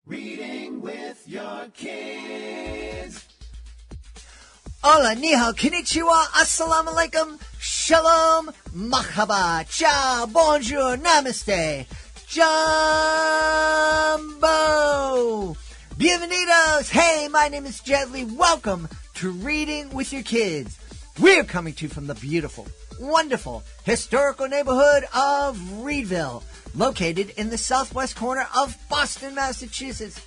Reading with your kids. Hola, ni hao, konnichiwa, assalamu alaikum, shalom, mahaba, ciao, bonjour, namaste, jumbo, bienvenidos. Hey, my name is Jet Li. Welcome to Reading with Your Kids. We're coming to you from the beautiful, wonderful, historical neighborhood of Reedville, located in the southwest corner of Boston, Massachusetts.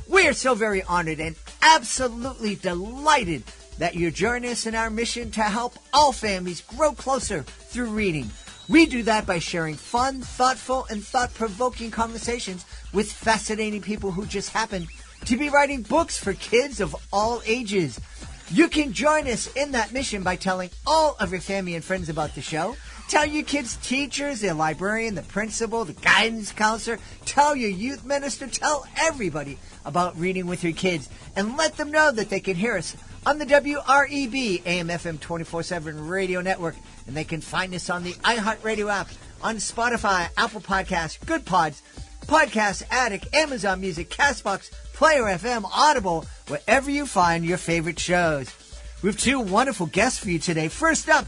We're so very honored and absolutely delighted that you're joining us in our mission to help all families grow closer through reading. We do that by sharing fun, thoughtful, and thought-provoking conversations with fascinating people who just happen to be writing books for kids of all ages. You can join us in that mission by telling all of your family and friends about the show. Tell your kids' teachers, their librarian, the principal, the guidance counselor. Tell your youth minister. Tell everybody about Reading with Your Kids. And let them know that they can hear us on the WREB AM/FM 24/7 radio network. And they can find us on the iHeartRadio app, on Spotify, Apple Podcasts, Good Pods, Podcast Addict, Amazon Music, CastBox, Player FM, Audible, wherever you find your favorite shows. We have two wonderful guests for you today. First up,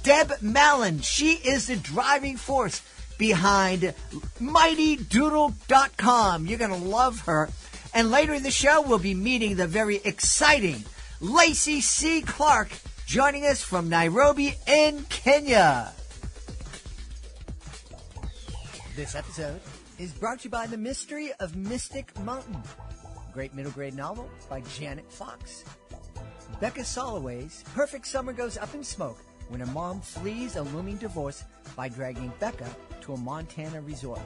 Deb Mallon. She is the driving force behind MightyDoodle.com. You're going to love her. And later in the show, we'll be meeting the very exciting Lacey C. Clark, joining us from Nairobi in Kenya. This episode is brought to you by The Mystery of Mystic Mountain, a great middle grade novel by Janet Fox. Becca Soloway's perfect summer goes up in smoke when her mom flees a looming divorce by dragging Becca to a Montana resort.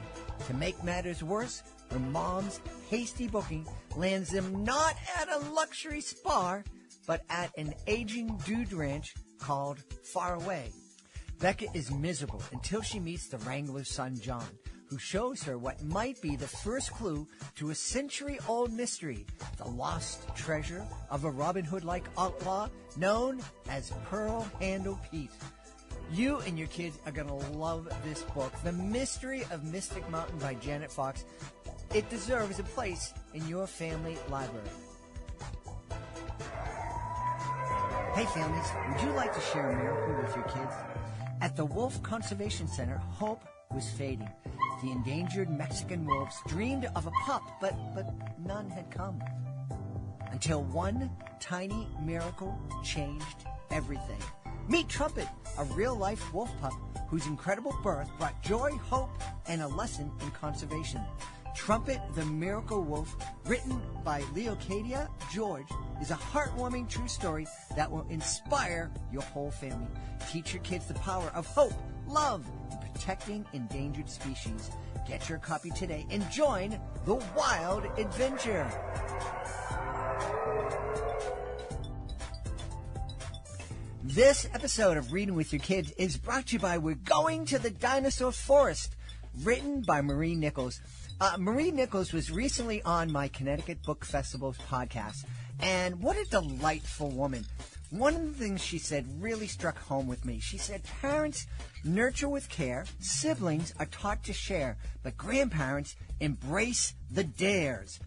To make matters worse, her mom's hasty booking lands them not at a luxury spa, but at an aging dude ranch called Far Away. Becca is miserable until she meets the wrangler's son, John, who shows her what might be the first clue to a century-old mystery, the lost treasure of a Robin Hood-like outlaw known as Pearl Handle Pete. You and your kids are going to love this book, The Mystery of Mystic Mountain by Janet Fox. It deserves a place in your family library. Hey families, would you like to share a miracle with your kids? At the Wolf Conservation Center, hope was fading. The endangered Mexican wolves dreamed of a pup, but none had come. Until one tiny miracle changed everything. Meet Trumpet, a real-life wolf pup whose incredible birth brought joy, hope, and a lesson in conservation. Trumpet the Miracle Wolf, written by Leocadia George, is a heartwarming true story that will inspire your whole family. Teach your kids the power of hope, love, and protecting endangered species. Get your copy today and join the wild adventure. This episode of Reading with Your Kids is brought to you by We're Going to the Dinosaur Forest, written by Marie Nichols. Marie Nichols was recently on my Connecticut Book Festival's podcast, and what a delightful woman. One of the things she said really struck home with me. She said, parents nurture with care, siblings are taught to share, but grandparents embrace the dares.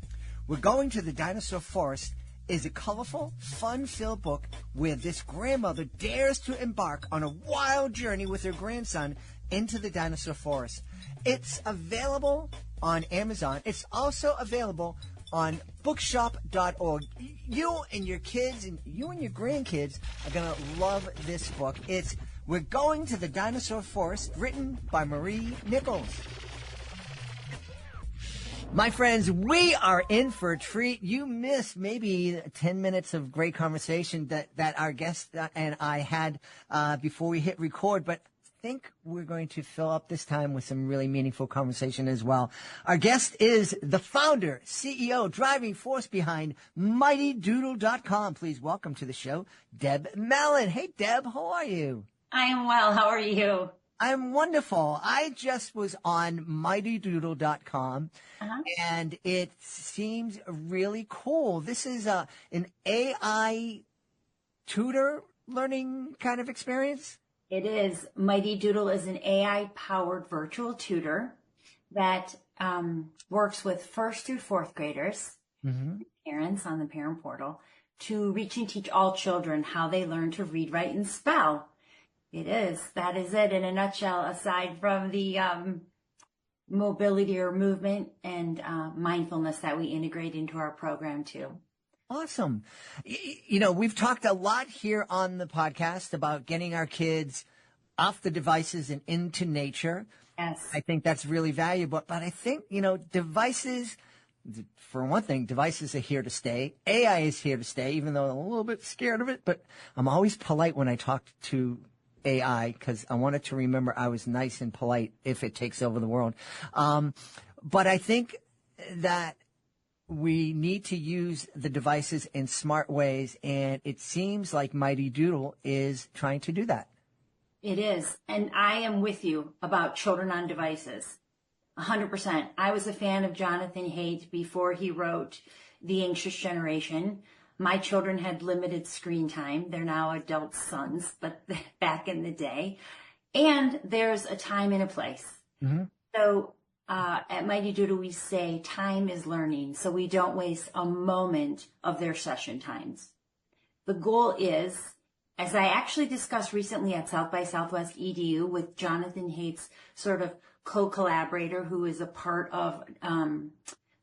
We're Going to the Dinosaur Forest is a colorful, fun-filled book where this grandmother dares to embark on a wild journey with her grandson into the dinosaur forest. It's available on Amazon. It's also available on bookshop.org. You and your kids and you and your grandkids are going to love this book. It's We're Going to the Dinosaur Forest, written by Marie Nichols. My friends, we are in for a treat. You missed maybe 10 minutes of great conversation that our guest and I had before we hit record, but I think we're going to fill up this time with some really meaningful conversation as well. Our guest is the founder, CEO, driving force behind MightyDoodle.com. Please welcome to the show, Deb Mallon. Hey, Deb, how are you? I am well. How are you? I'm wonderful. I just was on MightyDoodle.com, and it seems really cool. This is an AI tutor learning kind of experience? It is. Mighty Doodle is an AI-powered virtual tutor that works with first through fourth graders, Mm-hmm. parents on the parent portal, to reach and teach all children how they learn to read, write, and spell. That is it in a nutshell, aside from the mobility or movement and mindfulness that we integrate into our program too. Awesome. We've talked a lot here on the podcast about getting our kids off the devices and into nature. Yes. I think that's really valuable. But I think, devices, for one thing, devices are here to stay. AI is here to stay, even though I'm a little bit scared of it. But I'm always polite when I talk to AI because I wanted to remember I was nice and polite if it takes over the world. But I think that we need to use the devices in smart ways, and it seems like Mighty Doodle is trying to do that. It is. And I am with you about children on devices. 100%. I was a fan of Jonathan Haidt before he wrote The Anxious Generation. My children had limited screen time. They're now adult sons, but back in the day. And there's a time and a place. Mm-hmm. So at Mighty Doodle, we say time is learning, so we don't waste a moment of their session times. The goal is, as I actually discussed recently at South by Southwest EDU with Jonathan Haidt's sort of co-collaborator who is a part of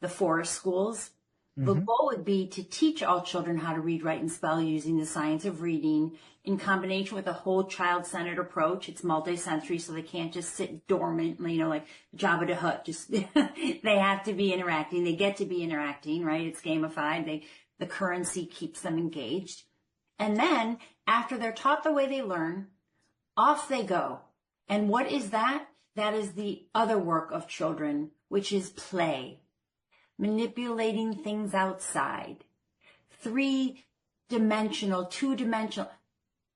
the forest schools, the goal would be to teach all children how to read, write, and spell using the science of reading in combination with a whole child-centered approach. It's multi-sensory, so they can't just sit dormant, like Jabba the Hutt. Just they have to be interacting. They get to be interacting, right? It's gamified. The currency keeps them engaged. And then after they're taught the way they learn, off they go. And what is that? That is the other work of children, which is play. Manipulating things outside, 3-dimensional, 2-dimensional,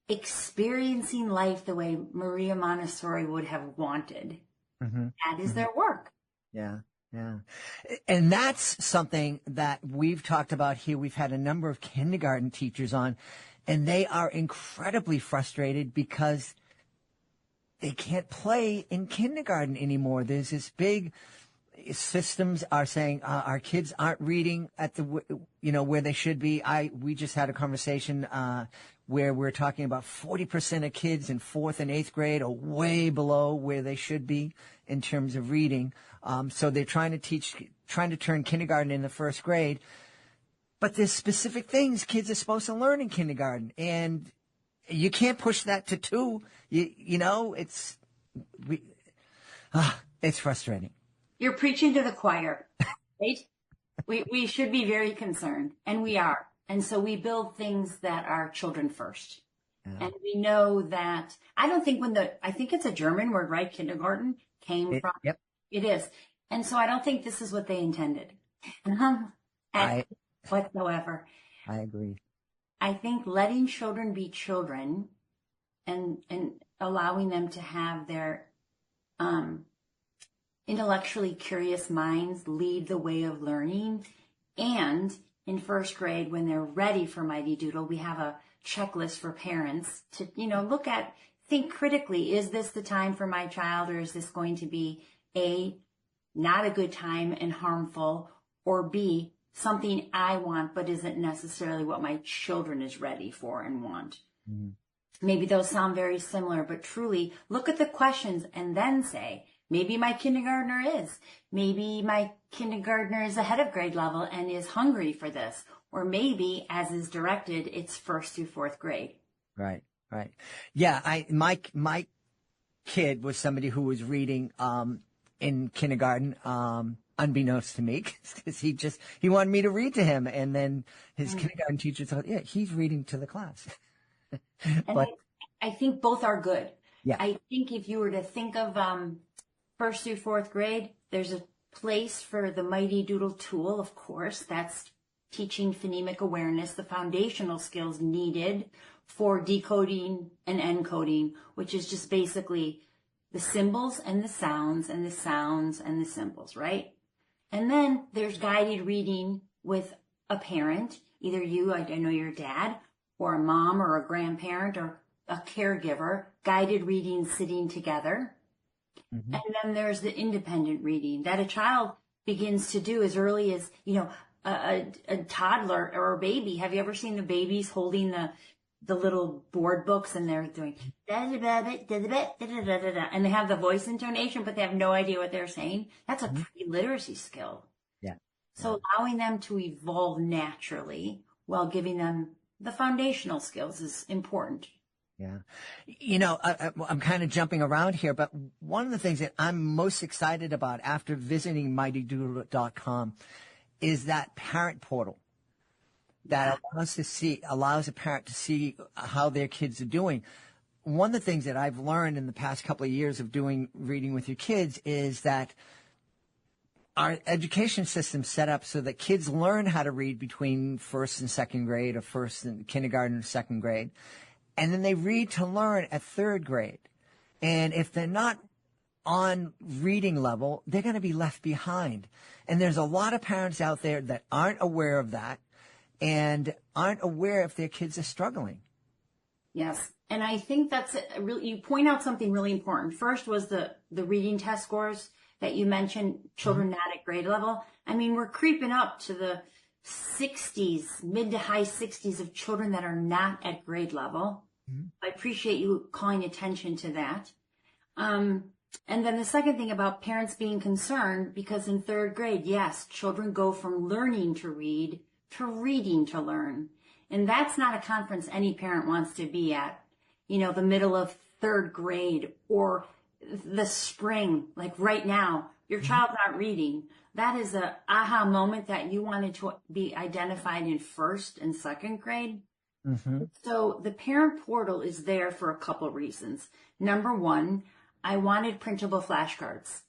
experiencing life the way Maria Montessori would have wanted. Mm-hmm. That is their work. Yeah. Yeah. And that's something that we've talked about here. We've had a number of kindergarten teachers on, and they are incredibly frustrated because they can't play in kindergarten anymore. There's this big systems are saying our kids aren't reading at the where they should be. We just had a conversation where we're talking about 40% of kids in 4th and 8th grade are way below where they should be in terms of reading. So they're trying to turn kindergarten into 1st grade, but there's specific things kids are supposed to learn in kindergarten, and you can't push that to 2. It's frustrating. You're preaching to the choir, right? We should be very concerned, and we are. And so we build things that are children first. Yeah. And we know that, I think it's a German word, right? Kindergarten came from. Yep. It is. And so I don't think this is what they intended. Whatsoever. I agree. I think letting children be children and allowing them to have their, intellectually curious minds lead the way of learning. And in 1st grade, when they're ready for Mighty Doodle, we have a checklist for parents to, think critically. Is this the time for my child, or is this going to be A, not a good time and harmful, or B, something I want but isn't necessarily what my children is ready for and want? Mm-hmm. Maybe those sound very similar, but truly look at the questions and then say, maybe my kindergartner is. Maybe my kindergartner is ahead of grade level and is hungry for this. Or maybe, as is directed, it's 1st through 4th grade. Right. Yeah, my kid was somebody who was reading in kindergarten, unbeknownst to me, because he wanted me to read to him, and then his kindergarten teacher thought, yeah, he's reading to the class. But I think both are good. Yeah. I think if you were to think of 1st through 4th grade, there's a place for the Mighty Doodle tool, of course. That's teaching phonemic awareness, the foundational skills needed for decoding and encoding, which is just basically the symbols and the sounds and the sounds and the symbols, right? And then there's guided reading with a parent, either you, I know your dad, or a mom or a grandparent or a caregiver, guided reading sitting together. And then there's the independent reading that a child begins to do as early as, a toddler or a baby. Have you ever seen the babies holding the little board books and they're doing and they have the voice intonation, but they have no idea what they're saying? That's a pre-literacy skill. Yeah. So allowing them to evolve naturally while giving them the foundational skills is important. Yeah. I'm kind of jumping around here, but one of the things that I'm most excited about after visiting mightydoodle.com is that parent portal that allows a parent to see how their kids are doing. One of the things that I've learned in the past couple of years of doing reading with your kids is that our education system set up so that kids learn how to read between first and second grade, or first and kindergarten and second grade. And then they read to learn at third grade. And if they're not on reading level, they're going to be left behind. And there's a lot of parents out there that aren't aware of that and aren't aware if their kids are struggling. Yes. And I think that's you point out something really important. First was the reading test scores that you mentioned, children not at grade level. I mean, we're creeping up to the 60s, mid to high 60s of children that are not at grade level. I appreciate you calling attention to that. And then the second thing about parents being concerned, because in third grade, yes, children go from learning to read to reading to learn. And that's not a conference any parent wants to be at, the middle of third grade or the spring, like right now, your child's not reading. That is a aha moment that you wanted to be identified in first and second grade. So the parent portal is there for a couple reasons. Number one, I wanted printable flashcards.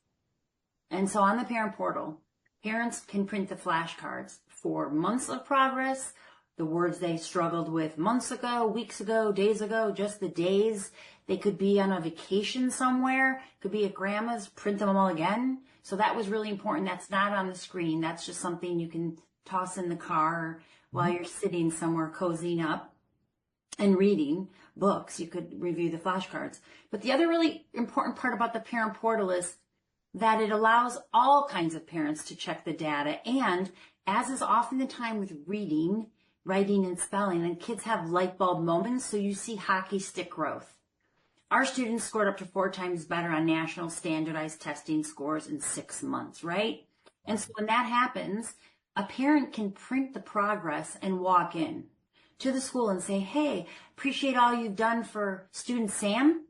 And so on the parent portal, parents can print the flashcards for months of progress, the words they struggled with months ago, weeks ago, days ago, just the days. They could be on a vacation somewhere, could be at grandma's, print them all again. So that was really important. That's not on the screen. That's just something you can toss in the car while you're sitting somewhere cozying up and reading books. You could review the flashcards. But the other really important part about the parent portal is that it allows all kinds of parents to check the data. And as is often the time with reading, writing, and spelling, and kids have light bulb moments, so you see hockey stick growth. Our students scored up to 4 times better on national standardized testing scores in 6 months, right? And so when that happens, a parent can print the progress and walk in to the school and say, hey, appreciate all you've done for student Sam.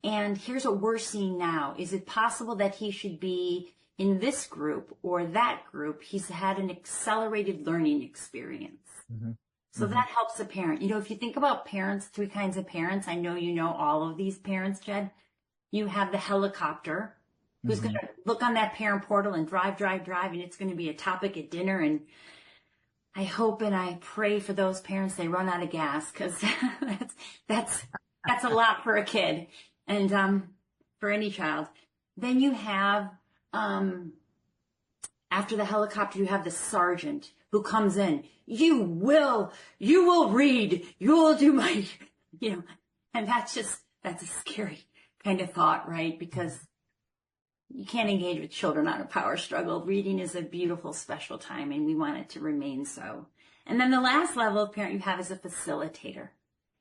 And here's what we're seeing now. Is it possible that he should be in this group or that group? He's had an accelerated learning experience. So that helps a parent. If you think about parents, 3 kinds of parents, I know you know all of these parents, Jed. You have the helicopter who's going to look on that parent portal and drive, and it's going to be a topic at dinner. And I hope and I pray for those parents they run out of gas, because that's a lot for a kid and for any child. Then you have after the helicopter, you have the sergeant who comes in. You will read. You will do my, and that's a scary kind of thought, right? Because you can't engage with children on a power struggle. Reading is a beautiful, special time, and we want it to remain so. And then the last level of parent you have is a facilitator.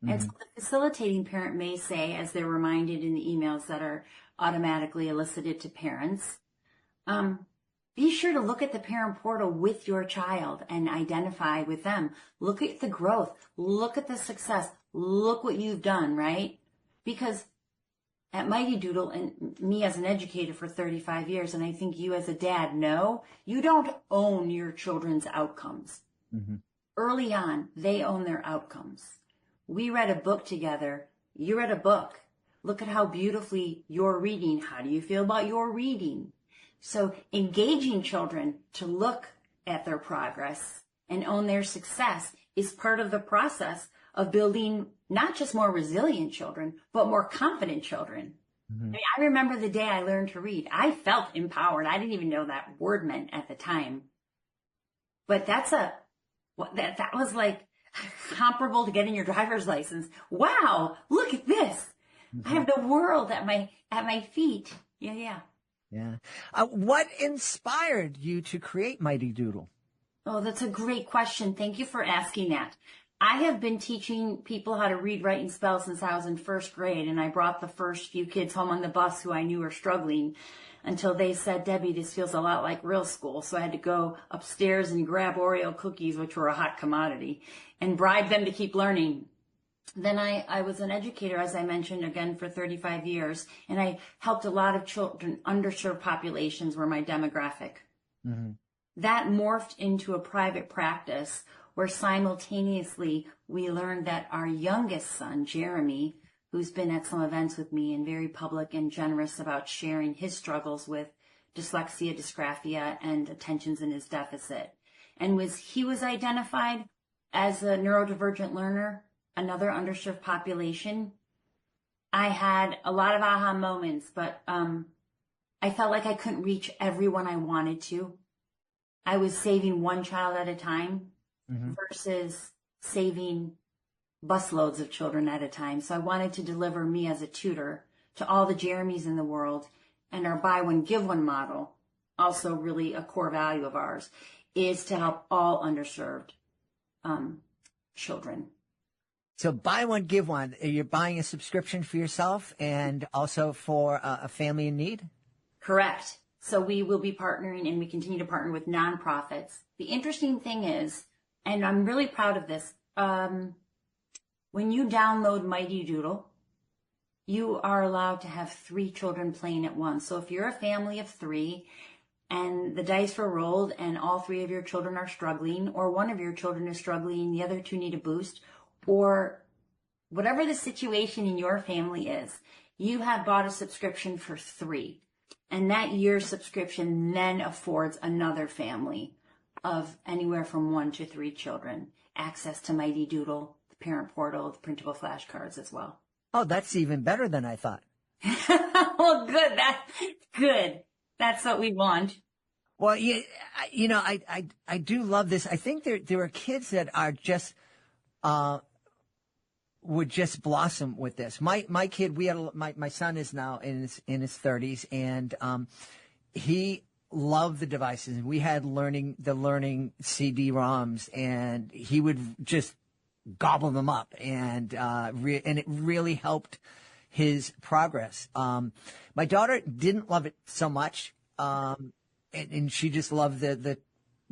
And so the facilitating parent may say, as they're reminded in the emails that are automatically elicited to parents, be sure to look at the parent portal with your child and identify with them. Look at the growth. Look at the success. Look what you've done, right? Because at Mighty Doodle, and me as an educator for 35 years, and I think you as a dad know, you don't own your children's outcomes. Early on, they own their outcomes. We read a book together. You read a book. Look at how beautifully you're reading. How do you feel about your reading? So engaging children to look at their progress and own their success is part of the process of building not just more resilient children, but more confident children. I mean, I remember the day I learned to read. I felt empowered. I didn't even know that word meant at the time. But that was like comparable to getting your driver's license. Wow, look at this. I have the world at my feet. Yeah. Yeah. What inspired you to create Mighty Doodle? Oh, that's a great question. Thank you for asking that. I have been teaching people how to read, write, and spell since I was in first grade, and I brought the first few kids home on the bus who I knew were struggling until they said, Debbie, this feels a lot like real school. So I had to go upstairs and grab Oreo cookies, which were a hot commodity, and bribe them to keep learning. Then I was an educator, as I mentioned, again, for 35 years, and I helped a lot of children, underserved populations were my demographic. Mm-hmm. That morphed into a private practice where simultaneously we learned that our youngest son, Jeremy, who's been at some events with me and very public and generous about sharing his struggles with dyslexia, dysgraphia, and attentions in his deficit. And he was identified as a neurodivergent learner, another underserved population. I had a lot of aha moments, but I felt like I couldn't reach everyone I wanted to. I was saving one child at a time versus saving busloads of children at a time. So I wanted to deliver me as a tutor to all the Jeremys in the world, and our buy one, give one model, also really a core value of ours, is to help all underserved children. So buy one, give one. You're buying a subscription for yourself and also for a family in need? Correct. So we will be partnering, and we continue to partner with nonprofits. The interesting thing is, and I'm really proud of this, when you download Mighty Doodle, you are allowed to have 3 children playing at once. So if you're a family of 3 and the dice were rolled and all 3 of your children are struggling, or one of your children is struggling, the other 2 need a boost, or whatever the situation in your family is, you have bought a subscription for 3. And that year's subscription then affords another family of anywhere from 1 to 3 children access to Mighty Doodle, the parent portal, the printable flashcards as well. Oh, that's even better than I thought. Well, good. That's good. That's what we want. Well, I do love this. I think there are kids that are just would just blossom with this. My kid, my son is now in his 30s, and he loved the devices. We had learning CD-ROMs, and he would just gobble them up, and it really helped his progress. My daughter didn't love it so much, and she just loved the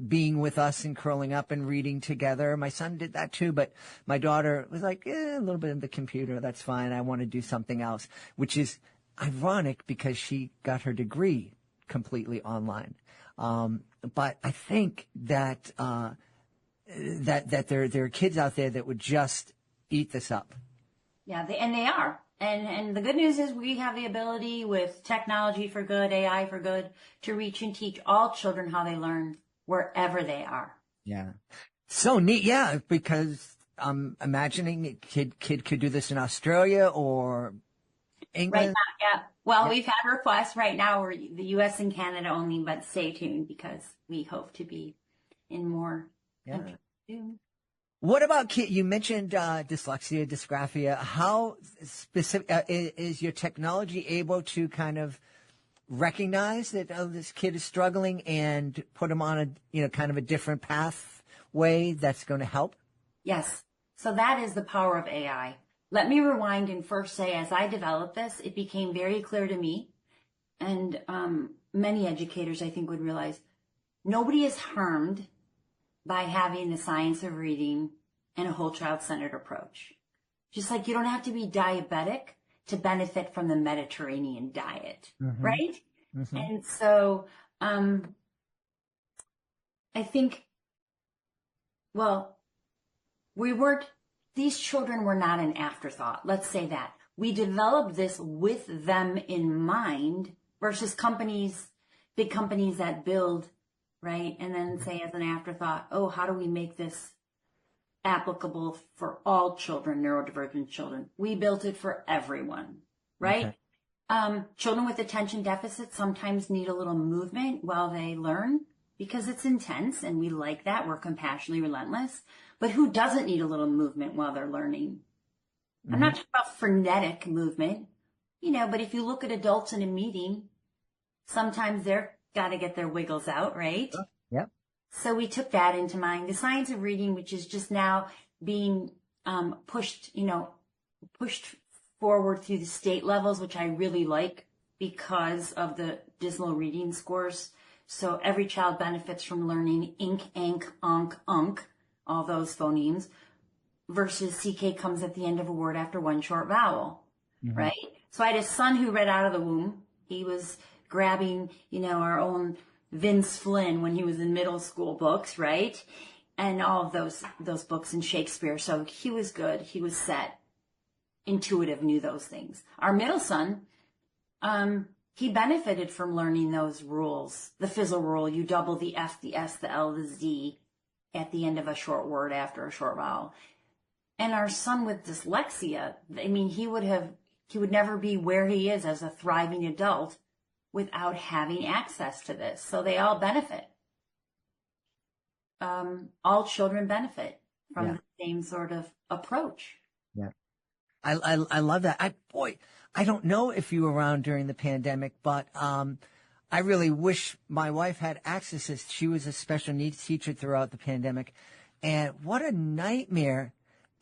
being with us and curling up and reading together. My son did that too, but my daughter was like, a little bit of the computer, that's fine. I want to do something else, which is ironic because she got her degree completely online. But I think that there are kids out there that would just eat this up. Yeah, they are. And the good news is we have the ability with technology for good, AI for good, to reach and teach all children how they learn wherever they are. Yeah. So neat. Yeah, because I'm imagining a kid could do this in Australia or England. Right now, yeah. Well, we've had requests right now. We're the U.S. and Canada only, but stay tuned because we hope to be in more countries soon. What about kids? You mentioned dyslexia, dysgraphia. How specific is your technology able to kind of recognize that this kid is struggling and put him on a kind of a different pathway that's going to help? Yes. So that is the power of AI. Let me rewind and first say, as I developed this, it became very clear to me, and many educators I think would realize, nobody is harmed by having the science of reading and a whole child-centered approach. Just like you don't have to be diabetic to benefit from the Mediterranean diet, right? Mm-hmm. And so I think, well, these children were not an afterthought. Let's say that. We developed this with them in mind versus big companies that build, right? And then say as an afterthought, oh, how do we make this applicable for all children, neurodivergent children? We built it for everyone, right? Okay. Children with attention deficits sometimes need a little movement while they learn because it's intense, and we like that. We're compassionately relentless. But who doesn't need a little movement while they're learning? I'm not talking about frenetic movement, but if you look at adults in a meeting, sometimes they're got to get their wiggles out, right? Yep. So we took that into mind. The science of reading, which is just now being pushed forward through the state levels, which I really like because of the dismal reading scores. So every child benefits from learning ink, ank, onk, unk, all those phonemes, versus CK comes at the end of a word after one short vowel, right? So I had a son who read out of the womb. He was grabbing, our own Vince Flynn when he was in middle school books, right? And all of those books in Shakespeare. So he was good. He was set, intuitive, knew those things. Our middle son, he benefited from learning those rules. The fizzle rule, you double the F, the S, the L, the Z at the end of a short word after a short vowel. And our son with dyslexia, he would never be where he is as a thriving adult without having access to this. So they all benefit. All children benefit from the same sort of approach. Yeah. I love that. I don't know if you were around during the pandemic, but I really wish my wife had access to this. She was a special needs teacher throughout the pandemic. And what a nightmare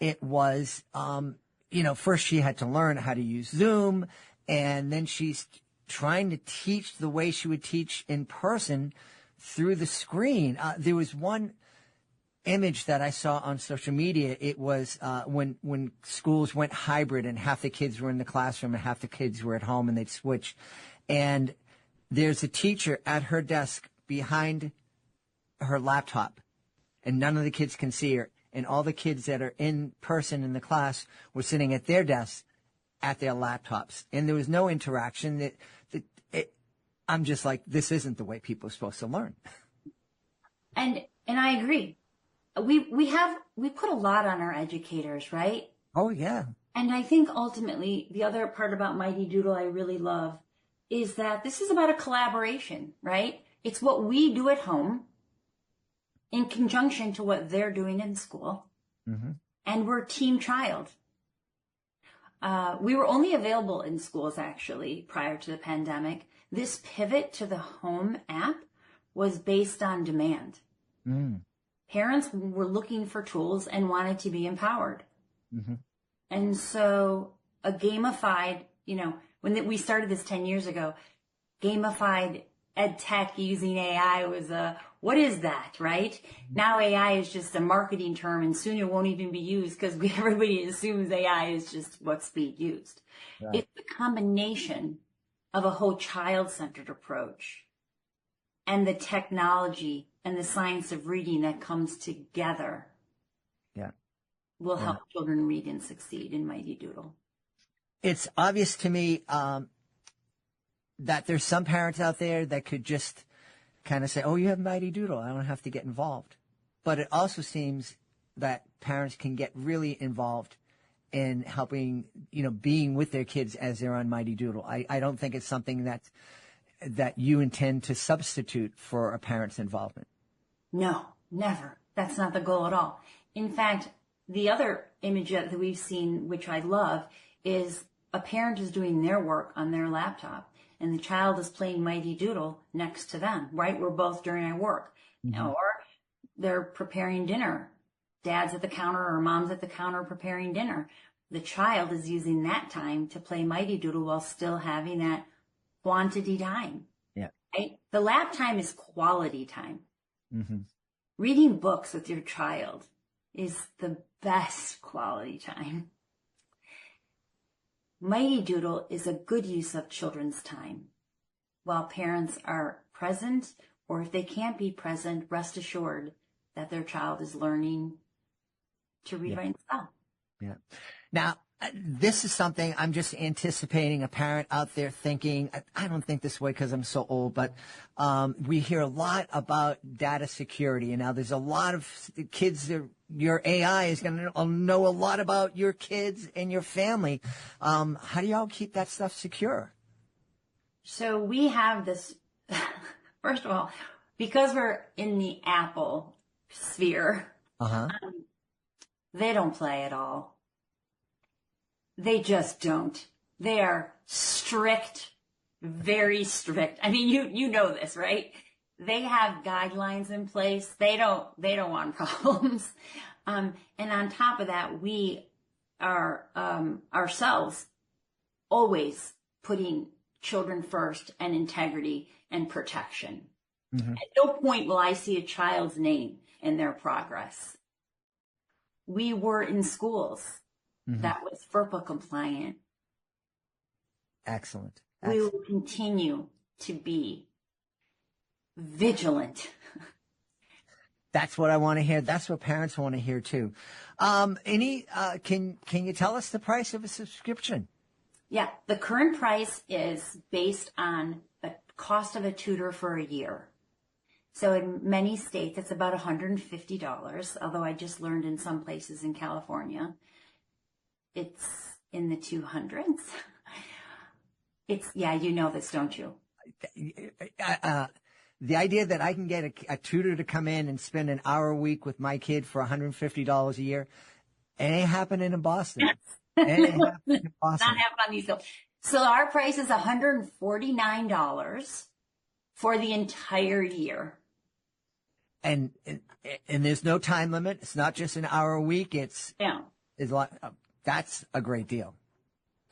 it was. First she had to learn how to use Zoom, and then she's trying to teach the way she would teach in person through the screen. There was one image that I saw on social media. It was when schools went hybrid and half the kids were in the classroom and half the kids were at home, and they'd switch. And there's a teacher at her desk behind her laptop, and none of the kids can see her. And all the kids that are in person in the class were sitting at their desks at their laptops. And there was no interaction. I'm just like, this isn't the way people are supposed to learn. And I agree. We put a lot on our educators, right? Oh, yeah. And I think ultimately the other part about Mighty Doodle I really love is that this is about a collaboration, right? It's what we do at home in conjunction to what they're doing in school. Mm-hmm. And we're team child. We were only available in schools, actually, prior to the pandemic. This pivot to the home app was based on demand. Mm. Parents were looking for tools and wanted to be empowered. Mm-hmm. And so a gamified, when we started this 10 years ago, gamified ed tech using AI was what is that, right? Now AI is just a marketing term, and soon it won't even be used because everybody assumes AI is just what's being used. Right. It's the combination of a whole child-centered approach and the technology and the science of reading that comes together. Yeah. Will help children read and succeed in Mighty Doodle. It's obvious to me that there's some parents out there that could just kind of say, oh, you have Mighty Doodle, I don't have to get involved. But it also seems that parents can get really involved in helping, being with their kids as they're on Mighty Doodle. I don't think it's something that you intend to substitute for a parent's involvement. No, never. That's not the goal at all. In fact, the other image that we've seen, which I love, is a parent is doing their work on their laptop, and the child is playing Mighty Doodle next to them, right? We're both during our work. Mm-hmm. Or they're preparing dinner. Dad's at the counter or mom's at the counter preparing dinner. The child is using that time to play Mighty Doodle while still having that quantity time. Yeah. Right? The lap time is quality time. Mm-hmm. Reading books with your child is the best quality time. Mighty Doodle is a good use of children's time. While parents are present, or if they can't be present, rest assured that their child is learning to read, write, and spell. Yeah. Now, this is something I'm just anticipating a parent out there thinking, I don't think this way because I'm so old, but we hear a lot about data security. And now there's a lot of kids, your AI is going to know a lot about your kids and your family. How do y'all keep that stuff secure? So we have this, first of all, because we're in the Apple sphere, they don't play at all. They just don't. They are strict, very strict. I mean, you know this, right? They have guidelines in place. They don't want problems. And on top of that, we are ourselves always putting children first and integrity and protection. Mm-hmm. At no point will I see a child's name in their progress. We were in schools that was FERPA compliant. Excellent. We will continue to be vigilant. That's what I want to hear. That's what parents want to hear too. Can you tell us the price of a subscription? Yeah, the current price is based on the cost of a tutor for a year. So in many states, it's about $150, although I just learned in some places in California, it's in the 200s. You know this, don't you? The idea that I can get a tutor to come in and spend an hour a week with my kid for $150 a year, it ain't happening in Boston. It ain't happening in Boston. Not happening on these hills. So our price is $149 for the entire year. And there's no time limit. It's not just an hour a week. That's a great deal.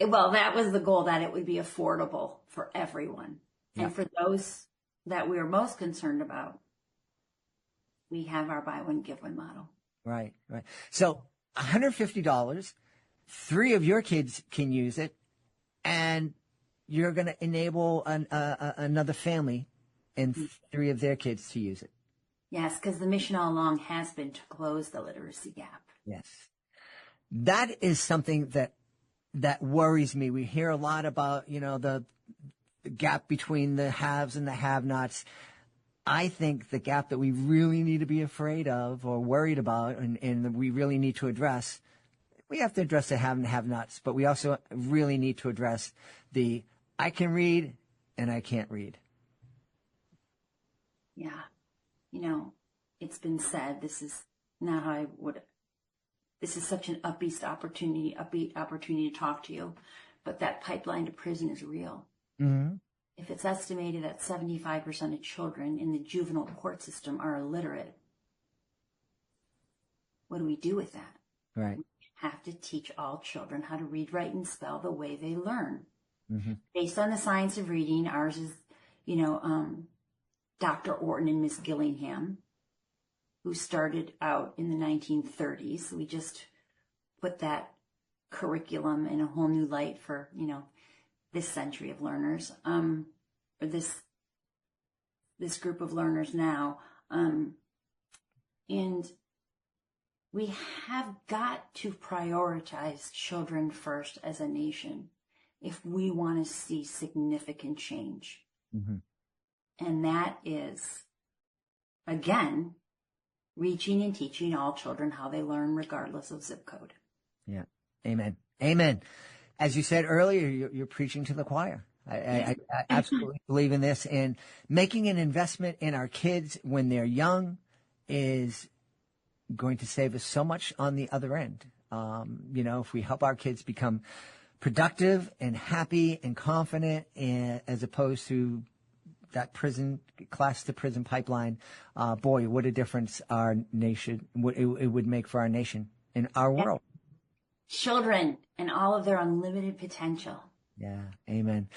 Well, that was the goal, that it would be affordable for everyone. Yeah. And for those that we're most concerned about, we have our buy one, give one model. Right. So $150, 3 of your kids can use it, and you're going to enable another family and 3 of their kids to use it. Yes, because the mission all along has been to close the literacy gap. Yes. That is something that worries me. We hear a lot about, the gap between the haves and the have-nots. I think the gap that we really need to be afraid of or worried about and we really need to address, we have to address the have and have-nots, but we also really need to address the I can read and I can't read. Yeah. It's been said, this is not how I would. This is such an upbeat opportunity to talk to you, but that pipeline to prison is real. Mm-hmm. If it's estimated that 75% of children in the juvenile court system are illiterate, what do we do with that? Right. We have to teach all children how to read, write, and spell the way they learn. Mm-hmm. Based on the science of reading, ours is, Dr. Orton and Miss Gillingham, who started out in the 1930s. We just put that curriculum in a whole new light for, this century of learners, or this group of learners now. And we have got to prioritize children first as a nation if we want to see significant change. Mm-hmm. And that is, again, reaching and teaching all children how they learn regardless of zip code. Yeah. Amen. As you said earlier, you're preaching to the choir. I absolutely believe in this, and making an investment in our kids when they're young is going to save us so much on the other end. If we help our kids become productive and happy and confident, as opposed to that class to prison pipeline, boy, what a difference our nation, it would make for our nation and our world. Children and all of their unlimited potential. Yeah, amen.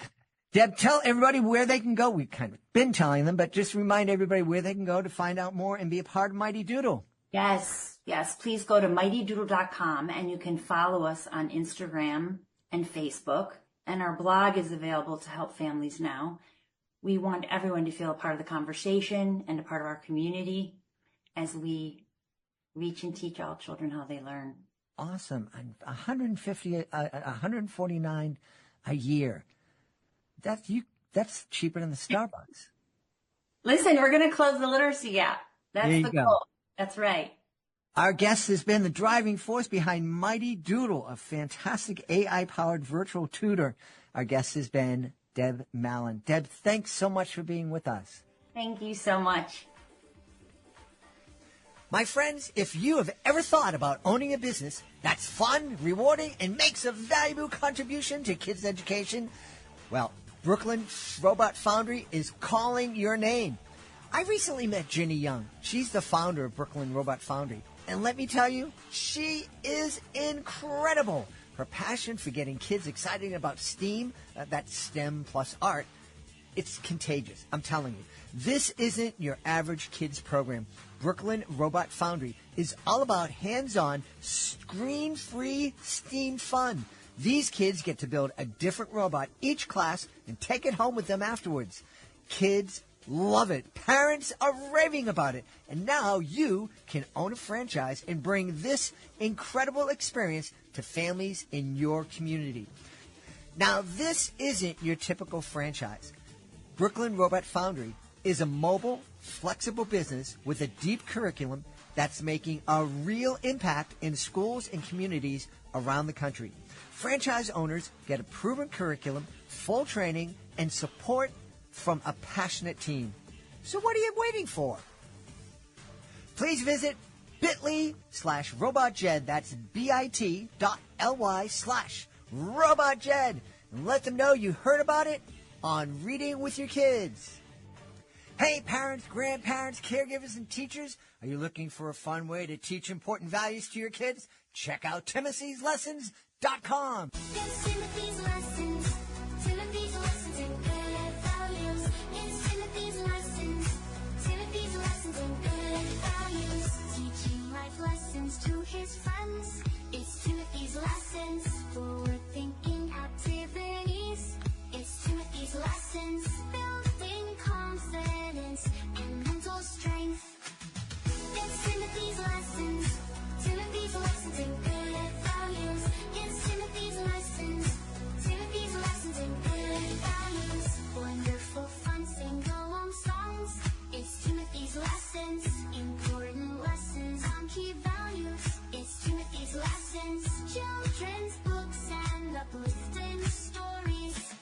Deb, tell everybody where they can go. We've kind of been telling them, but just remind everybody where they can go to find out more and be a part of Mighty Doodle. Yes. Please go to mightydoodle.com and you can follow us on Instagram and Facebook. And our blog is available to help families now. We want everyone to feel a part of the conversation and a part of our community as we reach and teach all children how they learn. Awesome. 149 a year. That's cheaper than the Starbucks. Listen, we're going to close the literacy gap. That's the goal. That's right. Our guest has been the driving force behind Mighty Doodle, a fantastic AI-powered virtual tutor. Our guest has been Deb Mallon. Deb, thanks so much for being with us. Thank you so much. My friends, if you have ever thought about owning a business that's fun, rewarding, and makes a valuable contribution to kids' education, well, Brooklyn Robot Foundry is calling your name. I recently met Ginny Young. She's the founder of Brooklyn Robot Foundry. And let me tell you, she is incredible. Her passion for getting kids excited about STEAM, that's STEM plus art, it's contagious. I'm telling you. This isn't your average kids program. Brooklyn Robot Foundry is all about hands-on, screen-free STEAM fun. These kids get to build a different robot each class and take it home with them afterwards. Kids love it. Parents are raving about it. And now you can own a franchise and bring this incredible experience to families in your community. Now, this isn't your typical franchise. Brooklyn Robot Foundry is a mobile, flexible business with a deep curriculum that's making a real impact in schools and communities around the country. Franchise owners get a proven curriculum, full training, and support from a passionate team. So what are you waiting for? Please visit bit.ly/RobotJed. That's bit.ly/RobotJed. And let them know you heard about it on Reading with Your Kids. Hey, parents, grandparents, caregivers, and teachers, are you looking for a fun way to teach important values to your kids? Check out Timothy'sLessons.com. It's Timothy's Lessons. Timothy's Lessons in good values. It's Timothy's Lessons. Timothy's Lessons in good values. Teaching life lessons to his friends. It's Timothy's Lessons. Forward thinking activities. It's Timothy's Lessons. Building confidence and mental strength. It's Timothy's Lessons. Timothy's Lessons in good values. It's Timothy's Lessons. Timothy's Lessons in good values. Wonderful fun sing-along songs. It's Timothy's Lessons. Important lessons on key values. It's Timothy's Lessons. Children's books and uplifting stories.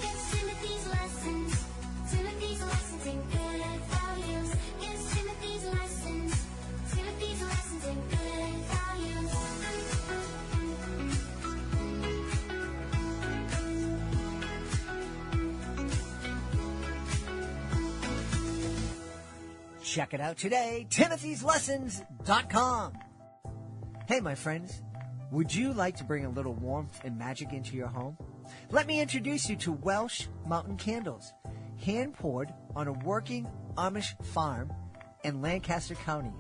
It's Timothy's Lessons. Timothy's Lessons in good values. It's Timothy's Lessons. Timothy's Lessons in good values. Check it out today, Timothy'sLessons.com. Hey, my friends, would you like to bring a little warmth and magic into your home? Let me introduce you to Welsh Mountain Candles, hand-poured on a working Amish farm in Lancaster County.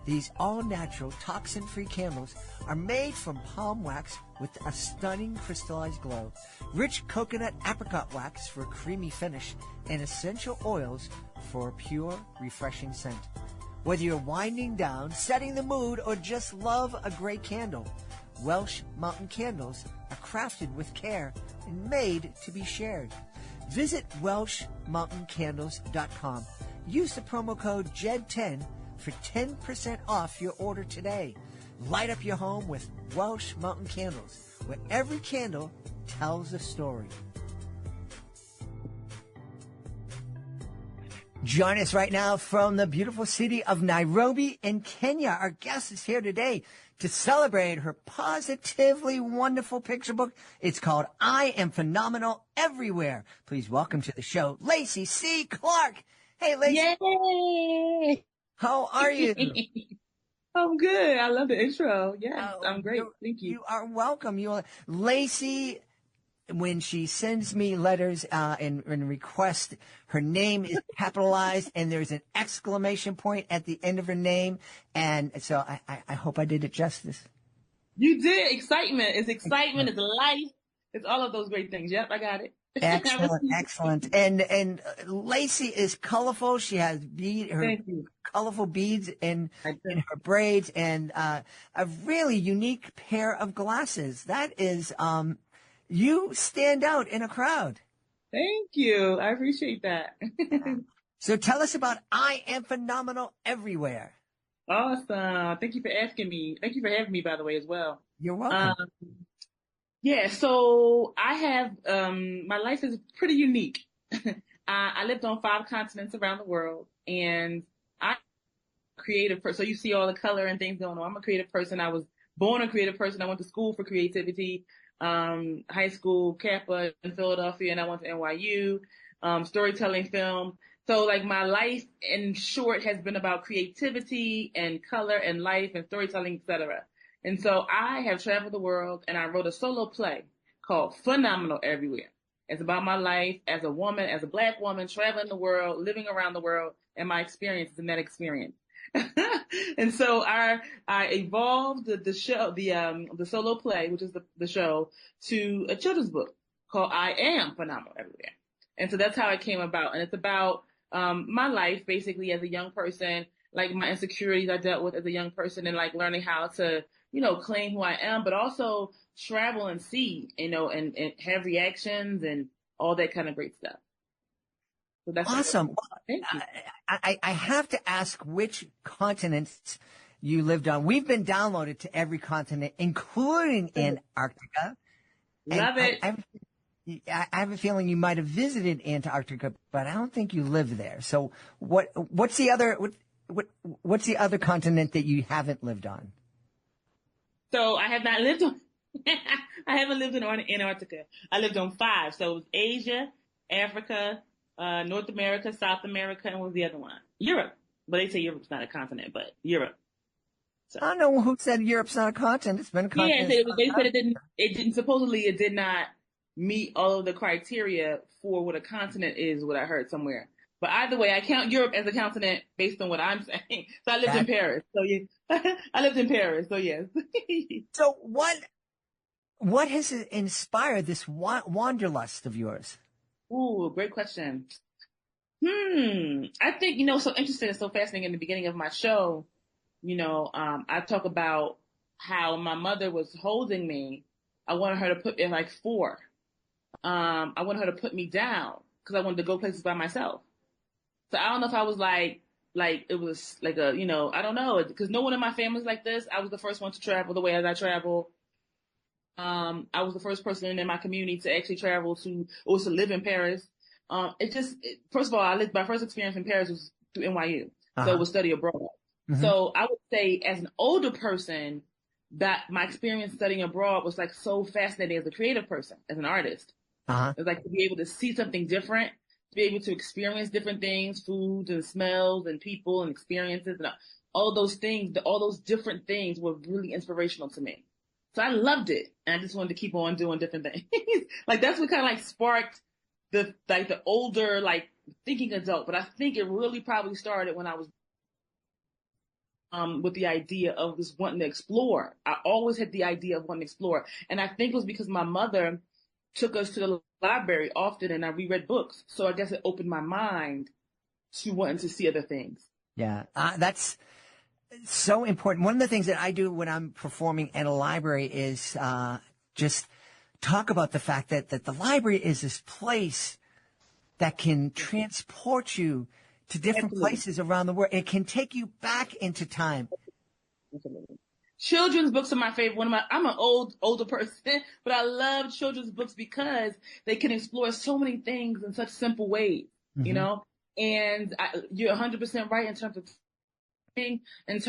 These all-natural, toxin-free candles are made from palm wax with a stunning crystallized glow, rich coconut apricot wax for a creamy finish, and essential oils for a pure, refreshing scent. Whether you're winding down, setting the mood, or just love a great candle, Welsh Mountain Candles are crafted with care and made to be shared. Visit WelshMountainCandles.com. Use the promo code JED10 for 10% off your order today. Light up your home with Welsh Mountain Candles, where every candle tells a story. Join us right now from the beautiful city of Nairobi in Kenya. Our guest is here today to celebrate her positively wonderful picture book. It's called I Am Phenomenal Everywhere. Please welcome to the show, Lacey C. Clark. Hey, Lacey. Yay! How are you? I'm good. I love the intro. Yes, Oh, I'm great. Thank you. You are welcome. Lacey, when she sends me letters and requests, her name is capitalized and there's an exclamation point at the end of her name. And so I hope I did it justice. You did. Excitement. It's excitement. It's life. It's all of those great things. Yep, I got it. Excellent, excellent. And Lacey is colorful. She has her Thank you. colorful beads in I do. her braids and a really unique pair of glasses. That is, you stand out in a crowd. Thank you. I appreciate that. So tell us about I Am Phenomenal Everywhere. Awesome. Thank you for asking me. Thank you for having me, by the way, as well. You're welcome. Yeah, so I have, my life is pretty unique. I lived on 5 continents around the world and I'm a creative person. So you see all the color and things going on. I'm a creative person. I was born a creative person. I went to school for creativity. high school, Kappa in Philadelphia, and I went to NYU, storytelling film. So like my life in short has been about creativity and color and life and storytelling, etc. And so I have traveled the world and I wrote a solo play called Phenomenal Everywhere. It's about my life as a woman, as a Black woman, traveling the world, living around the world, and my experiences in that experience. And so I evolved the show, the solo play, which is the show, to a children's book called I Am Phenomenal Everywhere. And so that's how it came about. And it's about my life basically as a young person, like my insecurities I dealt with as a young person, and like learning how to, claim who I am, but also travel and see, and have reactions and all that kind of great stuff. So that's Awesome. Thank you. I have to ask which continents you lived on. We've been downloaded to every continent, including Antarctica. Love it. I have a feeling you might have visited Antarctica, but I don't think you live there. So what's the other continent that you haven't lived on? So I have not lived on, I haven't lived in Antarctica. I lived on 5. So it was Asia, Africa, North America, South America, and what was the other one? Europe. But they say Europe's not a continent, but Europe. So. I don't know who said Europe's not a continent. It's been a continent. Yeah, they said it did not meet all of the criteria for what a continent is, what I heard somewhere. But either way, I count Europe as a continent based on what I'm saying. So I lived in Paris. So yeah, I lived in Paris. So yes. So what has inspired this wanderlust of yours? Ooh, great question. I think, so interesting and so fascinating in the beginning of my show, I talk about how my mother was holding me. I wanted her to put me in like 4. I wanted her to put me down because I wanted to go places by myself. So I don't know if I was like it was like I don't know, because no one in my family's like this. I was the first one to travel the way as I travel. I was the first person in my community to actually travel to live in Paris. First of all, my first experience in Paris was through NYU. So it was study abroad. Mm-hmm. So I would say as an older person that my experience studying abroad was like so fascinating as a creative person, as an artist. It was like to be able to see something different, to be able to experience different things, foods and smells and people and experiences and all those things, all those different things were really inspirational to me. So I loved it. And I just wanted to keep on doing different things. Like that's what kind of like sparked the older, like thinking adult. But I think it really probably started when I was with the idea of just wanting to explore. I always had the idea of wanting to explore. And I think it was because my mother took us to the library often and I reread books. So I guess it opened my mind to wanting to see other things. Yeah, that's so important. One of the things that I do when I'm performing at a library is just talk about the fact that the library is this place that can transport you to different places around the world. It can take you back into time. Children's books are my favorite. I'm an older person, but I love children's books because they can explore so many things in such simple ways, and you're 100% right in terms of place, in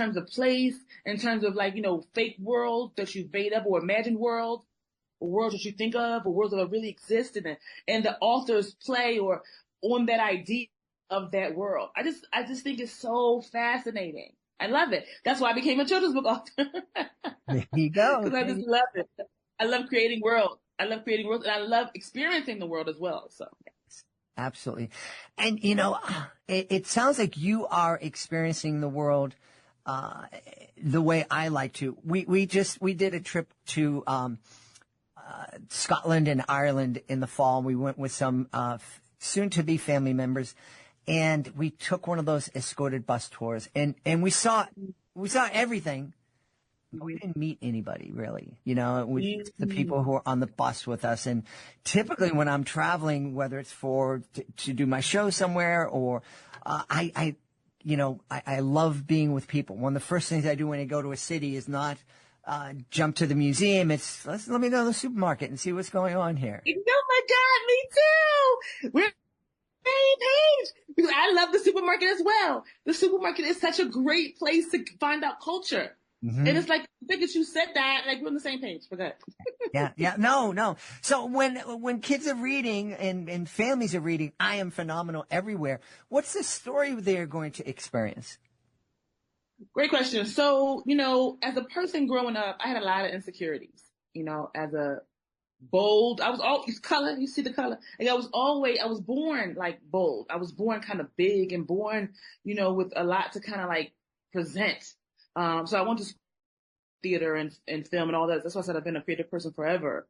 terms of like, fake worlds that you've made up or imagined worlds, or worlds that you think of, or worlds that really exist, and the authors play or on that idea of that world. I just think it's so fascinating. I love it. That's why I became a children's book author. There you go. Because I just love it. I love creating worlds. And I love experiencing the world as well. So. Absolutely. And, it sounds like you are experiencing the world the way I like to. We did a trip to Scotland and Ireland in the fall. We went with some soon-to-be family members. And we took one of those escorted bus tours, and we saw everything. But we didn't meet anybody really, the people who are on the bus with us. And typically when I'm traveling, whether it's to do my show somewhere or, I love being with people. One of the first things I do when I go to a city is not, jump to the museum. It's let me go to the supermarket and see what's going on here. Oh my God, me too. We're same page because I love the supermarket as well. The supermarket is such a great place to find out culture. Mhm. And it's like, the fact that you said that, like, we're on the same page for that. Yeah. No. So when kids are reading and families are reading, I Am Phenomenal Everywhere, what's the story they're going to experience? Great question. So, you know, as a person growing up, I had a lot of insecurities, you know, as a bold, I was always color, you see the color. Like I was born like bold. I was born kind of big and born, you know, with a lot to kind of like present. So I went to theater and film and all that. That's why I said I've been a creative person forever.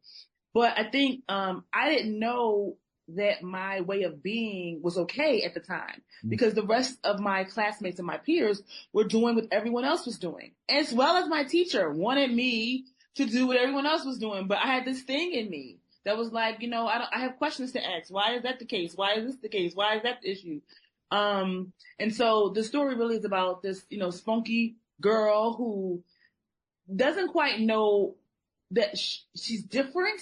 But I think, I didn't know that my way of being was okay at the time because the rest of my classmates and my peers were doing what everyone else was doing, as well as my teacher wanted me to do what everyone else was doing. But I had this thing in me that was like, you know, I have questions to ask. Why is that the case? Why is this the case? Why is that the issue? And so the story really is about this, you know, spunky girl who doesn't quite know that she's different,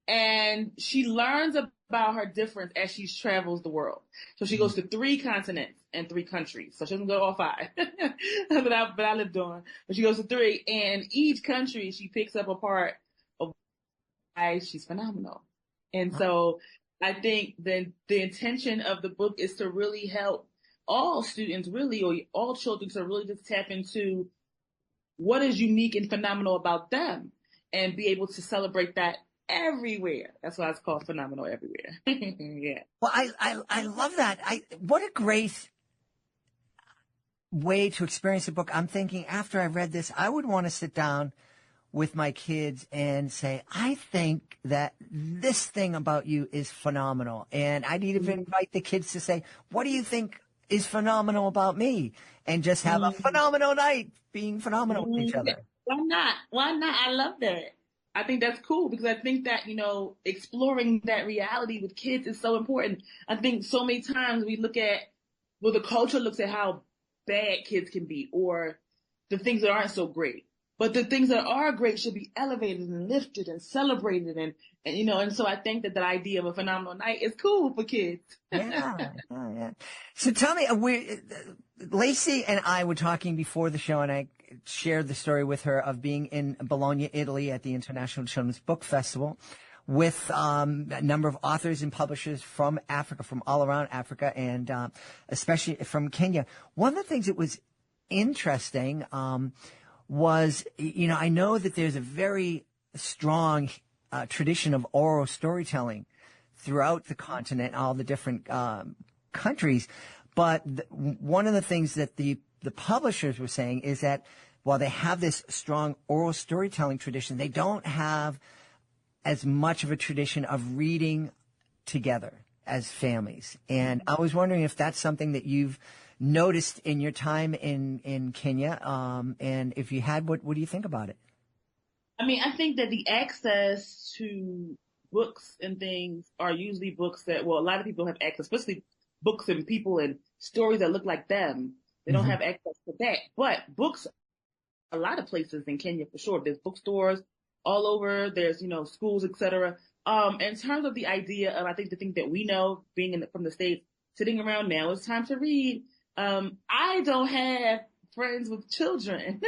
and she learns about her difference as she travels the world. So she goes to 3 continents and 3 countries. So she doesn't go to all 5 but I lived on. But she goes to 3, and each country she picks up a part of why she's phenomenal. And so I think the intention of the book is to really help all students really, or all children, to really just tap into what is unique and phenomenal about them and be able to celebrate that everywhere. That's why it's called Phenomenal Everywhere. Yeah. Well, I love that. What a great way to experience a book. I'm thinking after I read this, I would want to sit down with my kids and say, I think that this thing about you is phenomenal. And I'd even invite the kids to say, what do you think is phenomenal about me? And just have a phenomenal night being phenomenal with each other. Why not? Why not? I love that. I think that's cool because I think that, you know, exploring that reality with kids is so important. I think so many times we look at, well, the culture looks at how bad kids can be or the things that aren't so great. But the things that are great should be elevated and lifted and celebrated. And you know, and so I think that the idea of a phenomenal night is cool for kids. Yeah. So tell me, Lacey and I were talking before the show, and I shared the story with her of being in Bologna, Italy at the International Children's Book Festival with a number of authors and publishers from Africa, from all around Africa, and especially from Kenya. One of the things that was interesting was, you know, I know that there's a very strong tradition of oral storytelling throughout the continent, all the different countries. But one of the things that the publishers were saying is that while they have this strong oral storytelling tradition, they don't have as much of a tradition of reading together as families. And I was wondering if that's something that you've noticed in your time in Kenya, and if you had, what do you think about it? I mean, I think that the access to books and things are usually books that, well, a lot of people have access, especially books and people and stories that look like them. They don't have access to that. But books, a lot of places in Kenya for sure. There's bookstores all over. There's, you know, schools, etc. In terms of the idea of, I think the thing that we know, being from the States, sitting around now, it's time to read. I don't have friends with children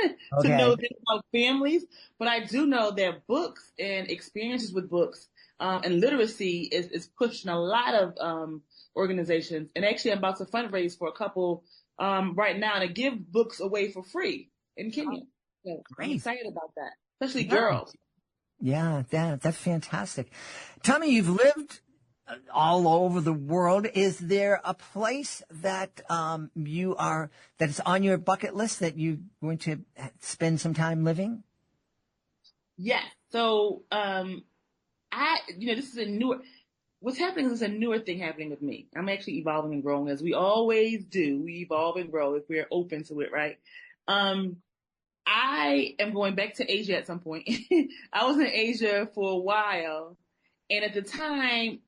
to know things about families, but I do know that books and experiences with books and literacy is pushing a lot of organizations. And actually, I'm about to fundraise for a couple right now to give books away for free in Kenya. So I'm excited about that, especially girls. Yeah, that's fantastic. Tell me, you've lived all over the world. Is there a place that that is on your bucket list that you're going to spend some time living? Yes. So this is a newer. What's happening is a newer thing happening with me. I'm actually evolving and growing as we always do. We evolve and grow if we're open to it, right? I am going back to Asia at some point. I was in Asia for a while, and at the time,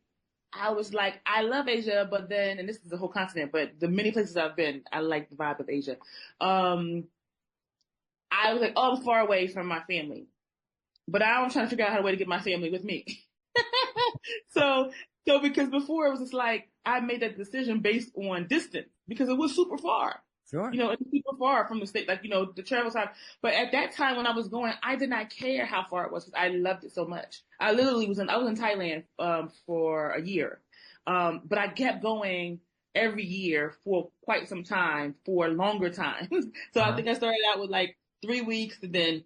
I was like, I love Asia, but then, and this is the whole continent, but the many places I've been, I like the vibe of Asia. I was like, oh, I'm far away from my family, but I'm trying to figure out how to way to get my family with me. So because before it was just like, I made that decision based on distance because it was super far. Sure. You know, it's super super far from the state, like, the travel time. But at that time when I was going, I did not care how far it was because I loved it so much. I literally I was in Thailand, for a year. But I kept going every year for quite some time, for longer times. So I think I started out with like 3 weeks and then,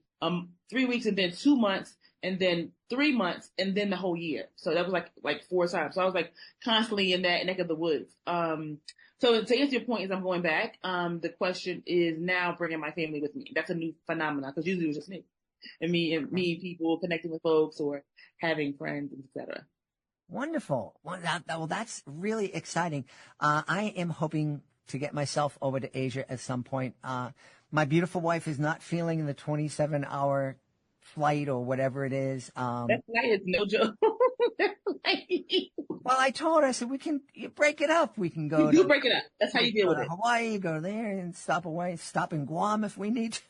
3 weeks and then 2 months and then 3 months and then the whole year. So that was like 4 times. So I was like constantly in that neck of the woods. So to answer your point is I'm going back. The question is now bringing my family with me. That's a new phenomenon because usually it was just me and me people connecting with folks or having friends, etc. Wonderful. Well, that's really exciting. I am hoping to get myself over to Asia at some point. My beautiful wife is not feeling the 27-hour flight or whatever it is. That flight is no joke. Well, I told her, I said, you break it up. We can go You break it up. That's how you deal with it. Hawaii, go there and stop in Guam if we need to.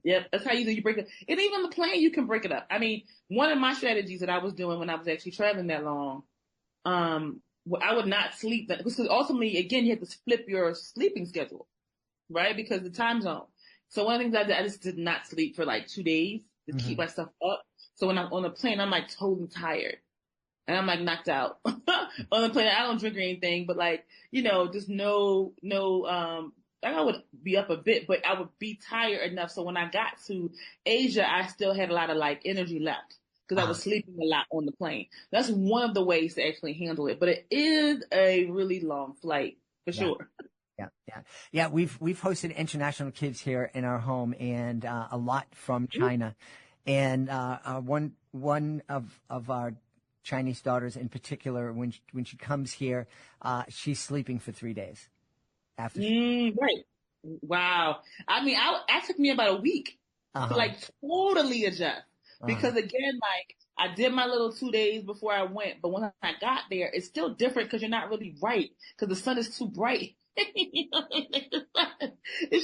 Yep. That's how you do. You break it. And even on the plane, you can break it up. I mean, one of my strategies that I was doing when I was actually traveling that long, I would not sleep because ultimately, again, you have to flip your sleeping schedule, right? Because the time zone. So one of the things I did, I just did not sleep for like 2 days to keep myself up. So when I'm on the plane, I'm like totally tired. And I'm like knocked out on the plane. I don't drink or anything, but like, just I would be up a bit, but I would be tired enough. So when I got to Asia, I still had a lot of like energy left because I was sleeping a lot on the plane. That's one of the ways to actually handle it, but it is a really long flight for sure. Yeah. We've hosted international kids here in our home and, a lot from China. And, one of our Chinese daughters in particular, when she comes here, she's sleeping for 3 days after. Right. Wow. I mean, it took me about a week to like totally adjust because again, like I did my little 2 days before I went, but when I got there, it's still different because you're not really right because the sun is too bright. It's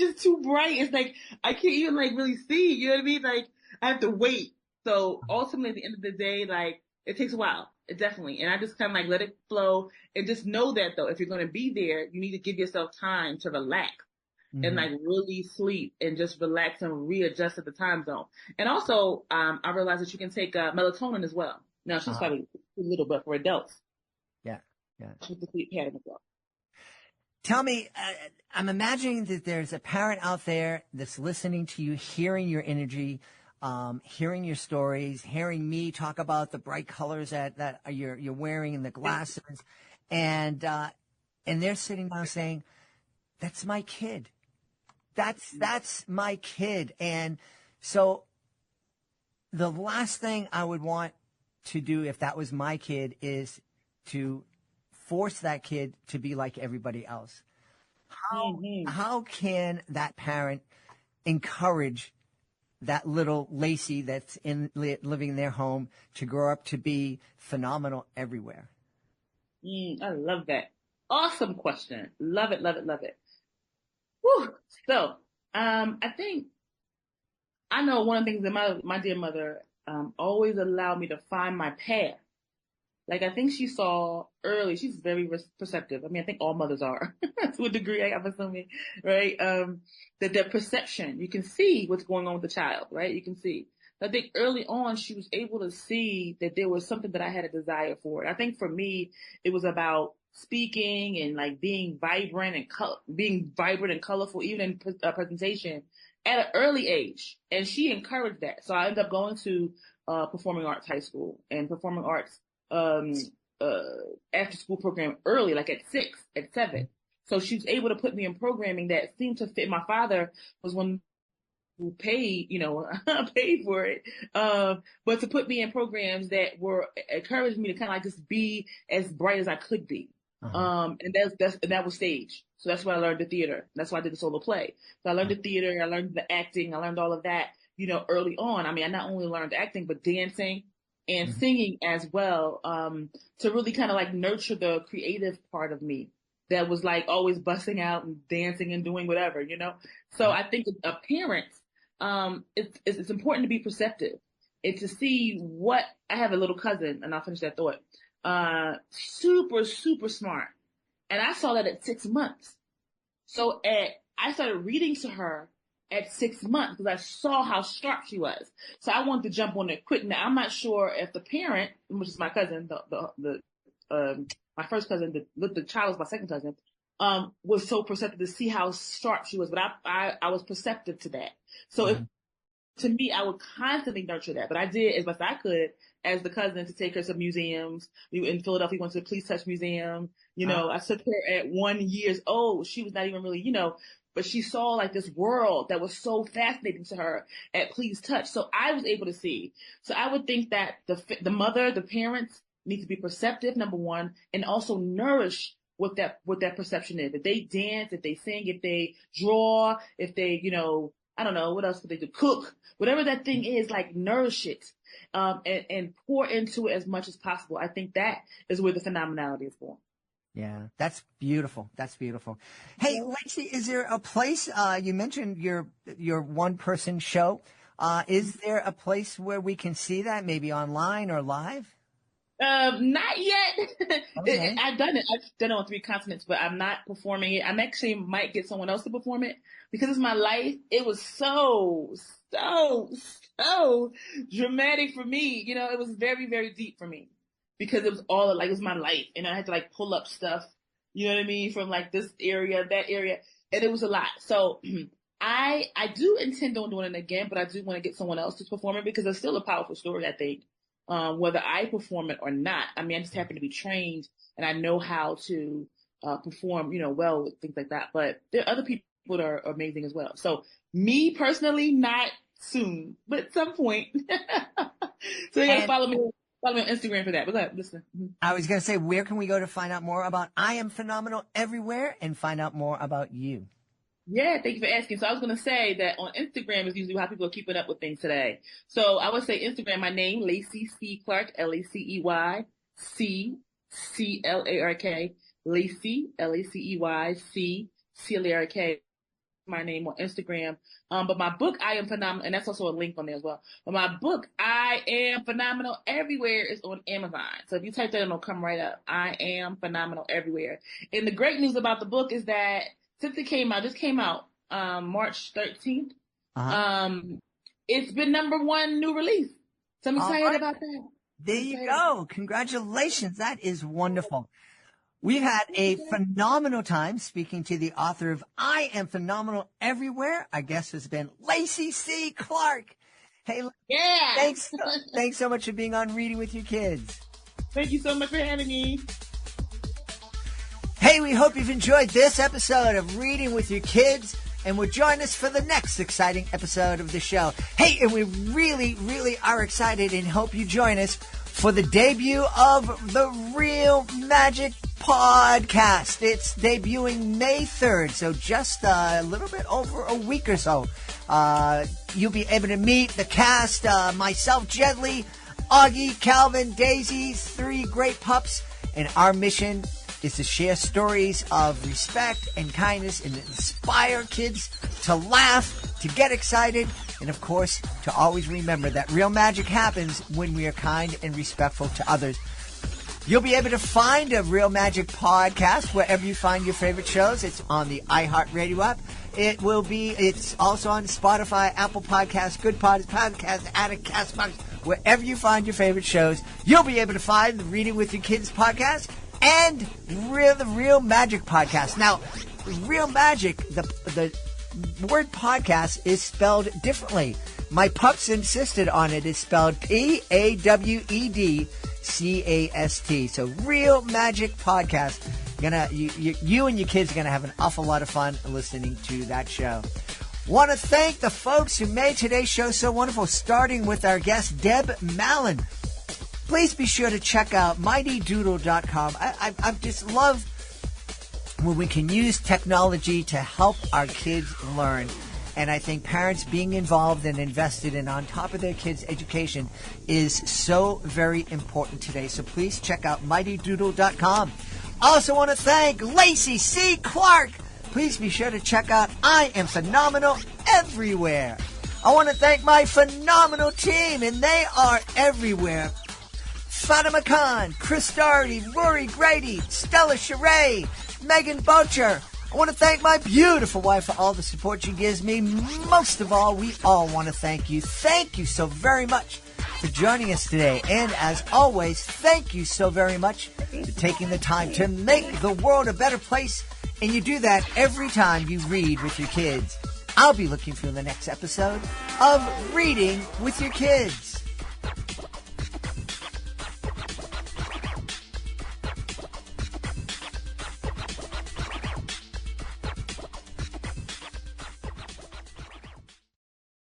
just too bright. It's like, I can't even like really see, you know what I mean? Like I have to wait. So ultimately at the end of the day, like it takes a while. It definitely. And I just kind of like let it flow and just know that though, if you're going to be there, you need to give yourself time to relax and like really sleep and just relax and readjust at the time zone. And also, I realized that you can take melatonin as well. Now she's probably a little bit for adults. Yeah. She's the sleep pattern as well. Tell me, I'm imagining that there's a parent out there that's listening to you, hearing your energy, hearing your stories, hearing me talk about the bright colors that you're wearing and the glasses, and they're sitting down saying, "That's my kid. That's my kid." And so, the last thing I would want to do if that was my kid is to force that kid to be like everybody else. How can that parent encourage that little Lacey that's living in their home to grow up to be phenomenal everywhere? I love that. Awesome question. Love it, love it, love it. Whew. So, I think I know one of the things that my dear mother always allowed me to find my path. Like, I think she saw early, she's very perceptive. I mean, I think all mothers are to a degree, I'm assuming, right? That their perception, you can see what's going on with the child, right? You can see. I think early on, she was able to see that there was something that I had a desire for. I think for me, it was about speaking and like being vibrant and colorful, even in presentation at an early age. And she encouraged that. So I ended up going to performing arts high school and performing arts after school program early, like at 6, at 7. So she was able to put me in programming that seemed to fit. My father was one who paid, paid for it. But to put me in programs that were encouraged me to kind of like just be as bright as I could be. And that was stage. So that's why I learned the theater. That's why I did the solo play. So I learned the theater, I learned the acting, I learned all of that, early on. I mean, I not only learned acting, but dancing and singing as well, to really kind of like nurture the creative part of me that was like always busting out and dancing and doing whatever, So I think a parent, it's important to be perceptive and to see what, I have a little cousin and I'll finish that thought, super, super smart. And I saw that at 6 months. So I started reading to her at 6 months because I saw how sharp she was. So I wanted to jump on it quick. Now I'm not sure if the parent, which is my cousin, my first cousin, the child was my second cousin, was so perceptive to see how sharp she was. But I was perceptive to that. So if to me, I would constantly nurture that. But I did as best I could as the cousin to take her to museums. We in Philadelphia, we went to the Please Touch Museum. I took her at 1 year old. She was not even really, but she saw like this world that was so fascinating to her at Please Touch. So I was able to see. So I would think that the mother, the parents need to be perceptive, number one, and also nourish what that perception is. If they dance, if they sing, if they draw, if they, I don't know, what else could they do? Cook, whatever that thing is, like nourish it, and pour into it as much as possible. I think that is where the phenomenality is born. Yeah, that's beautiful. That's beautiful. Hey, Lacey, is there a place, you mentioned your one-person show. Is there a place where we can see that, maybe online or live? Not yet. Okay. I've done it. I've done it on 3 continents, but I'm not performing it. I'm actually might get someone else to perform it because it's my life. It was so dramatic for me. It was very, very deep for me because it was all it was my life, and I had to like pull up stuff. You know what I mean? From like this area, that area, and it was a lot. So I do intend on doing it again, but I do want to get someone else to perform it because it's still a powerful story, I think. Whether I perform it or not. I mean, I just happen to be trained and I know how to perform, well with things like that. But there are other people that are amazing as well. So me personally, not soon, but at some point. So you gotta follow me on Instagram for that. But go ahead, listen. I was going to say, where can we go to find out more about I Am Phenomenal Everywhere and find out more about you? Yeah, thank you for asking. So I was going to say that on Instagram is usually how people are keeping up with things today. So I would say Instagram, my name, Lacey C. Clark, Lacey C-Clark, Lacey, Lacey C-Clark, my name on Instagram. But my book, I Am Phenomenal, and that's also a link on there as well. But my book, I Am Phenomenal Everywhere, is on Amazon. So if you type that in, it'll come right up. I Am Phenomenal Everywhere. And the great news about the book is that since it just came out, March 13th, it's been #1 new release. So I'm excited about that. There you go. Congratulations. That is wonderful. We've had a phenomenal time speaking to the author of I Am Phenomenal Everywhere. Our guest has been Lacey C. Clark. Hey, yeah. Thanks so much for being on Reading with Your Kids. Thank you so much for having me. Hey, we hope you've enjoyed this episode of Reading with Your Kids and will join us for the next exciting episode of the show. Hey, and we really, really are excited and hope you join us for the debut of the Real Magic Podcast. It's debuting May 3rd, so just a little bit over a week or so. You'll be able to meet the cast, myself, Jedley, Augie, Calvin, Daisy, 3 great pups, and our mission is to share stories of respect and kindness and inspire kids to laugh, to get excited, and of course, to always remember that real magic happens when we are kind and respectful to others. You'll be able to find a Real Magic Podcast wherever you find your favorite shows. It's on the iHeartRadio app. It's also on Spotify, Apple Podcasts, Good Podcasts, Addict, CastBox, wherever you find your favorite shows. You'll be able to find the Reading with Your Kids podcast and the Real Magic Podcast. Now, Real Magic, the word podcast is spelled differently. My pups insisted on it. It's spelled P-A-W-E-D-C-A-S-T. So Real Magic Podcast. You and your kids are going to have an awful lot of fun listening to that show. Want to thank the folks who made today's show so wonderful, starting with our guest, Deb Mallon. Please be sure to check out mightydoodle.com. I just love when we can use technology to help our kids learn. And I think parents being involved and invested and on top of their kids' education is so very important today. So please check out mightydoodle.com. Also want to thank Lacey C. Clark. Please be sure to check out I Am Phenomenal Everywhere. I want to thank my phenomenal team, and they are everywhere. Fatima Khan, Chris Doherty, Rory Grady, Stella Sheree, Megan Bocher, I want to thank my beautiful wife for all the support she gives me. Most of all, we all want to thank you. Thank you so very much for joining us today. And as always, thank you so very much for taking the time to make the world a better place. And you do that every time you read with your kids. I'll be looking for the next episode of Reading with Your Kids.